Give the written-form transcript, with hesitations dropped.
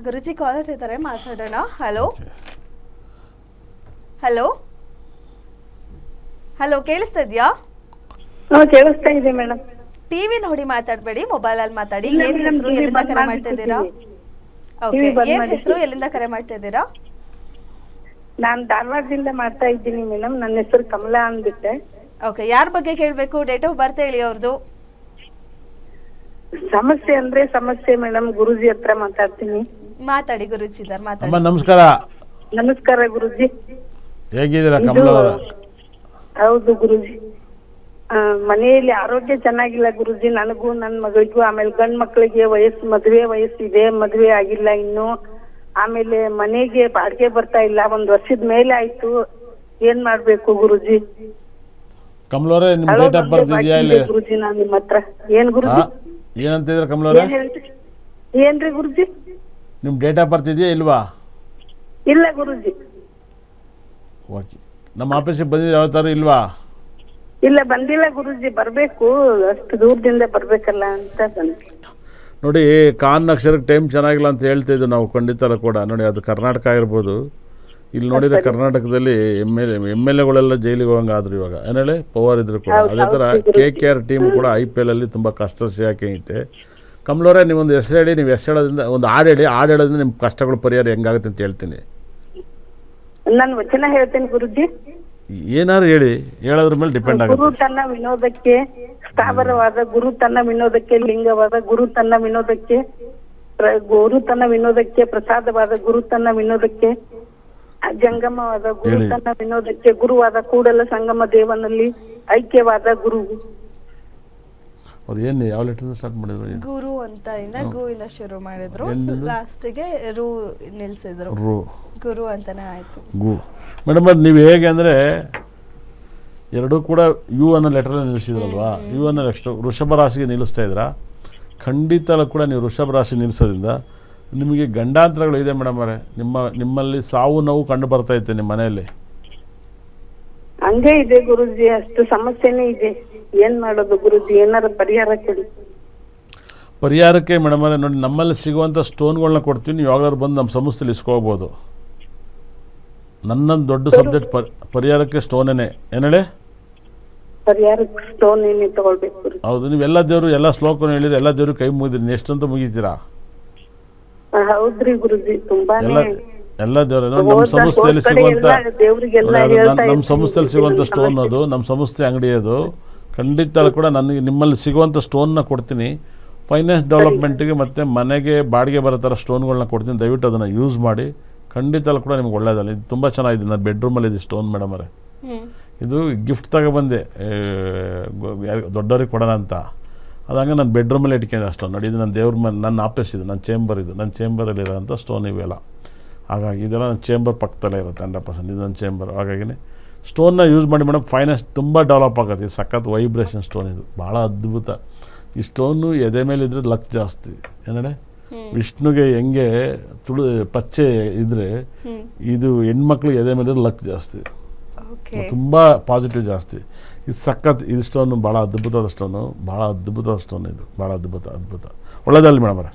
ಗುರುಜಿ collar ಇದ್ದಾರೆ, ಮಾತಾಡೋಣ. Hello hello hello, ಕೇಳಿಸ್ತಾ ಇದೆಯಾ? ಕೇಳಿಸ್ತಾ ಇದೆ ಮೇಡಮ್. ಟಿವಿ ನೋಡಿ ಮಾತಾಡಬೇಡಿ, ಮೊಬೈಲ್ ಅಲ್ಲಿ ಮಾತಾಡಿ. ಇಲ್ಲ ಏನ್ madam, ಹೆಸರು, TV ಎಲ್ಲಿಂದ ಬಂದ್ ಕರೆ ಮಾಡ್ತಾ ಇದ್ದೀರಾ? ಓಕೆ, ಬಂದ್ ಏನ್ ಮಾಡಿದ್ದೀನಿ. ಹೆಸರು, ಎಲ್ಲಿಂದ ಕರೆ ಮಾಡ್ತಾ ಇದ್ದೀರಾ? ನಾನ್ ಧಾರವಾಡದಿಂದ ಮಾಡ್ತಾ ಇದ್ದೀನಿ ಮೇಡಮ್. ನನ್ನ ಹೆಸರು ಕಮಲಾ ಅಂದ್ಬಿಟ್ಟೆ. ಓಕೆ, ಯಾರ ಬಗ್ಗೆ ಕೇಳಬೇಕು? ಡೇಟ್ ಆಫ್ ಬರ್ತ್ ಹೇಳಿ ಅವ್ರದ್ದು. ಸಮಸ್ಯೆ ಅಂದ್ರೆ ಸಮಸ್ಯೆ ಮೇಡಮ್, ಗುರುಜಿ ಹತ್ರ ಮಾತಾಡ್ತೀನಿ. ಮಾತಾಡಿ ಗುರುಜಿ ಇದ್ದಾರೆ, ಮಾತಾಡಿ. ಅಮ್ಮ ನಮಸ್ಕಾರ. ನಮಸ್ಕಾರ ಗುರುಜಿ. ಹೇಗಿದ್ದೀರಾ ಕಮಲಾ ಅವರ? ಹೌದು ಗುರುಜಿ. ಮನೆಯಲ್ಲಿ ಆರೋಗ್ಯ ಚೆನ್ನಾಗಿಲ್ಲ ಗುರುಜಿ. ನನಗೂ ನನ್ನ ಮಗಳಿಗೂ, ಆಮೇಲೆ ಗಂಡ್ ಮಕ್ಕಳಿಗೆ ಮದುವೆ ವಯಸ್ಸಿದೆ, ಮದುವೆ ಆಗಿಲ್ಲ ಇನ್ನು. ಆಮೇಲೆ ಮನೆಗೆ ಬಾಡಿಗೆ ಬರ್ತಾ ಇಲ್ಲ, 1 ವರ್ಷದ ಮೇಲೆ ಆಯ್ತು. ಏನ್ ಮಾಡ್ಬೇಕು ಗುರುಜಿ? ಕಮಲವ್ರೆ, ನಿಮ್ಮ ಡೇಟ್ ಆಫ್ ಬರ್ತ್ ಇದೆಯಾ ಇಲ್ಲಿ? ಗುರುಜಿ ನಾನು ನಿಮ್ಮ ಹತ್ರ ಏನ್ ಗುರುಜಿ? ಏನಂತಿದ್ರೆ ಕಮಲವ್ರೆ? ಏನ್ರಿ ಗುರುಜಿ? ನಿಮ್ಮ ಡೇಟ್ ಆಫ್ ಬರ್ತ್ ಇದೆಯಾ ಇಲ್ವಾ? ಇಲ್ಲ ಗುರುಜಿ. ಓಕೆ, ನಮ್ಮ ಆಫೀಸಿಗೆ ಬಂದಿದ್ದು ಯಾವತ್ತಾರು ಇಲ್ವಾ? ಇಲ್ಲ ಬಂದಿಲ್ಲ ಗುರುಜಿ, ಬರ್ಬೇಕು. ಅಷ್ಟು ದೂರದಿಂದ ಬರ್ಬೇಕಲ್ಲ ಅಂತ ಬಂದ್ವಿ. ನೋಡಿ, ಕಾನ್ ಅಕ್ಷರಕ್ಕೆ ಟೈಮ್ ಚೆನ್ನಾಗಿಲ್ಲ ಅಂತ ಹೇಳ್ತಿದ್ದು ನಾವು, ಖಂಡಿತ ಕೂಡ. ನೋಡಿ, ಅದು ಕರ್ನಾಟಕ ಆಗಿರ್ಬೋದು. ಇಲ್ಲಿ ನೋಡಿದ್ರೆ ಕರ್ನಾಟಕದಲ್ಲಿ ಎಮ್ ಎಲ್ ಎಗಳೆಲ್ಲ ಜೈಲಿಗೆ ಹೋಗಂಗಾದ್ರು ಇವಾಗ, ಏನು ಹೇಳಿ, ಪವರ್ ಇದ್ರು ಕೂಡ. ಅದೇ ಥರ KKR ಟೀಮ್ ಕೂಡ IPL ಅಲ್ಲಿ ತುಂಬ ಕಷ್ಟ ಸಿಗಾಕೆ ಐತೆ. ಕಮಲವ್ರೆ, ನೀವೊಂದು ಹೆಸರು ಹೇಳಿ, ನೀವು ಹೆಸರು ಹೇಳೋದ್ರಿಂದ ಒಂದು ಹಾಡು ಹೇಳಿ, ಹಾಡು ಹೇಳೋದ್ರಿಂದ ನಿಮ್ಮ ಕಷ್ಟಗಳು ಪರಿಹಾರ ಹೆಂಗಾಗುತ್ತೆ ಅಂತ ಹೇಳ್ತೀನಿ. ನಾನು ವಚನ ಹೇಳ್ತೇನೆ ಗುರುಜಿ. ಏನಾದ್ರು ಹೇಳಿ, ಹೇಳೋದ್ರ ಮೇಲೆ ಡಿಪೆಂಡ್ ಗುರು ಆಗುತ್ತೆ. ತನ್ನ ವಿನೋದಕ್ಕೆ ಸ್ಥಾವರವಾದ, ಗುರು ತನ್ನ ವಿನೋದಕ್ಕೆ ಲಿಂಗವಾದ, ಗುರು ತನ್ನ ವಿನೋದಕ್ಕೆ ಪ್ರಸಾದವಾದ, ಗುರು ತನ್ನ ವಿನೋದಕ್ಕೆ ಜಂಗಮವಾದ, ಗುರು ತನ್ನ ವಿನೋದಕ್ಕೆ ಗುರುವಾದ, ಕೂಡಲ ಸಂಗಮ ದೇವನಲ್ಲಿ ಐಕ್ಯವಾದ ಗುರು. ಅವ್ರು ಏನು ಯಾವ ಲೆಟರ್ ಸ್ಟಾರ್ಟ್ ಮಾಡಿದ್ರು? ಗುರು ಅಂತ ಗು ಇಂದ ಶುರು ಮಾಡಿದ್ರು, ಲಾಸ್ಟಿಗೆ ರು ನಿಲ್ಸಿದ್ರು. ಗುರು ಅಂತಾನೆ ಆಯ್ತು. ಗು ಮೇಡಮ್, ಅದು ನೀವು ಹೇಗೆ ಅಂದರೆ ಎರಡೂ ಕೂಡ ಯು ಅನ್ನೋ ಲೆಟ್ರಲ್ಲಿ ನಿಲ್ಲಿಸಿದ್ರಲ್ವಾ? ಯು ಅನ್ನೋ ನೆಕ್ಸ್ಟ್ ವೃಷಭ ರಾಶಿಗೆ ನಿಲ್ಲಿಸ್ತಾ ಇದ್ದೀರಾ. ಖಂಡಿತ ಕೂಡ ನೀವು ವೃಷಭ ರಾಶಿ ನಿಲ್ಲಿಸೋದ್ರಿಂದ ನಿಮಗೆ ಗಂಡಾಂತರಗಳು ಇದೆ ಮೇಡಮ್ ಅವರೇ. ನಿಮ್ಮಲ್ಲಿ ಸಾವು ನೋವು ಕಂಡು ಬರ್ತಾ ಇತ್ತು ನಿಮ್ಮ ಮನೆಯಲ್ಲಿ. ಹಂಗೆ ಇದೆ ಗುರುಜಿ, ಅಷ್ಟು ಸಮಸ್ಯೆನೇ ಇದೆ. ಏನ್ ಮಾಡೋದು ಗುರುಜಿ? ಏನಾರ ಪರಿಹಾರ ಕೊಡಿ. ಪರಿಹಾರಕ್ಕೆ ಮೇಡಮ್ ಅವರೇ, ನೋಡಿ, ನಮ್ಮಲ್ಲಿ ಸಿಗುವಂಥ ಸ್ಟೋನ್ಗಳನ್ನ ಕೊಡ್ತೀವಿ. ನೀವು ಯಾವಾಗಾದ್ರು ಬಂದು ನಮ್ಮ ಸಂಸ್ಥೆಯಲ್ಲಿ ಇಸ್ಕೋಬೋದು. ನನ್ನೊಂದು ದೊಡ್ಡ ಸಬ್ಜೆಕ್ಟ್ ಪರಿಹಾರಕ್ಕೆ ಸ್ಟೋನೇನೆ. ಏನು ಹೇಳಿ? ಪರಿಹಾರಕ್ಕೆ ಸ್ಟೋನ್ ಏನೇ ತಗೊಳ್ಬೇಕು ಗುರುಜಿ? ಹೌದು, ನೀವು ಎಲ್ಲ ದೇವರು ಎಲ್ಲ ಶ್ಲೋಕನ ಹೇಳಿದ್ರೆ ಎಲ್ಲ ದೇವರು ಕೈ ಮುಗಿದ್ರಿ, ಎಷ್ಟಂತ ಮುಗಿತೀರಾ? ಹೌದ್ರಿ ಗುರುಜಿ, ತುಂಬಾನೇ ಎಲ್ಲ ದೇವರು ನಮ್ಮ ಸಂಸ್ಥೆಯಲ್ಲಿ ಸಿಗುವಂಥ ನಮ್ಮ ಸಂಸ್ಥೆಯಲ್ಲಿ ಸಿಗುವಂಥ ಸ್ಟೋನ್ ಅದು, ನಮ್ಮ ಸಂಸ್ಥೆ ಅಂಗಡಿ ಅದು. ಖಂಡಿತ ಕೂಡ ನನಗೆ ನಿಮ್ಮಲ್ಲಿ ಸಿಗುವಂಥ ಸ್ಟೋನ್ನ ಕೊಡ್ತೀನಿ. ಫೈನಾನ್ಸ್ ಡೆವಲಪ್ಮೆಂಟಿಗೆ ಮತ್ತು ಮನೆಗೆ ಬಾಡಿಗೆ ಬರೋ ಥರ ಸ್ಟೋನ್ಗಳನ್ನ ಕೊಡ್ತೀನಿ. ದಯವಿಟ್ಟು ಅದನ್ನು ಯೂಸ್ ಮಾಡಿ. ಖಂಡಿತ ಕೂಡ ನಿಮ್ಗೆ ಒಳ್ಳೆಯದಲ್ಲ. ಇದು ತುಂಬ ಚೆನ್ನಾಗಿದೆ. ನನ್ನ ಬೆಡ್ರೂಮಲ್ಲಿ ಇದೆ ಸ್ಟೋನ್ ಮೇಡಮ್ ಅವರೇ. ಇದು ಗಿಫ್ಟ್ ತಗೊಬಂದೆ ದೊಡ್ಡವ್ರಿಗೆ ಕೊಡೋಣ ಅಂತ. ಅದು ಹಂಗೆ ನನ್ನ ಬೆಡ್ರೂಮಲ್ಲಿ ಇಟ್ಕೊಂಡೆ ಸ್ಟೋನ್. ನೋಡಿ, ಇದು ನನ್ನ ದೇವ್ರ ಮನೆ, ನನ್ನ ಆಫೀಸ್ ಇದು, ನನ್ನ ಚೇಂಬರ್ ಇದು. ನನ್ನ ಚೇಂಬರಲ್ಲಿರೋಂಥ ಸ್ಟೋನ್ ಇವೆಲ್ಲ. ಹಾಗಾಗಿ ಇದೆಲ್ಲ ನನ್ನ ಚೇಂಬರ್ ಪಕ್ಕದಲ್ಲೇ ಇರುತ್ತೆ 100%. ಇದು ನನ್ನ ಚೇಂಬರ್. ಹಾಗಾಗಿ ಸ್ಟೋನ್ನ ಯೂಸ್ ಮಾಡಿ ಮೇಡಮ್. ಫೈನಾನ್ಸ್ ತುಂಬ ಡೆವಲಪ್ ಆಗುತ್ತೆ. ಇದು ಸಖತ್ ವೈಬ್ರೇಷನ್ ಸ್ಟೋನ್, ಇದು ಭಾಳ ಅದ್ಭುತ. ಈ ಸ್ಟೋನು ಎದೆ ಮೇಲೆ ಇದ್ರೆ ಲಕ್ ಜಾಸ್ತಿ. ಏನೇ ವಿಷ್ಣುಗೆ ಹೆಂಗೆ ಪಚ್ಚೆ ಇದ್ರೆ, ಇದು ಹೆಣ್ಮಕ್ಳಿಗೆ ಎದೆ ಮೇಲೆ ಲಕ್ ಜಾಸ್ತಿ, ತುಂಬ ಪಾಸಿಟಿವ್ ಜಾಸ್ತಿ. ಇದು ಸಖತ್. ಇದು ಸ್ಟೋನು ಭಾಳ ಅದ್ಭುತವಾದ ಸ್ಟೋನು, ಭಾಳ ಅದ್ಭುತವಾದ ಸ್ಟೋನ್ ಇದು, ಭಾಳ ಅದ್ಭುತ. ಒಳ್ಳೆಯದಲ್ಲಿ ಮೇಡಮ್ ಅವರೇ.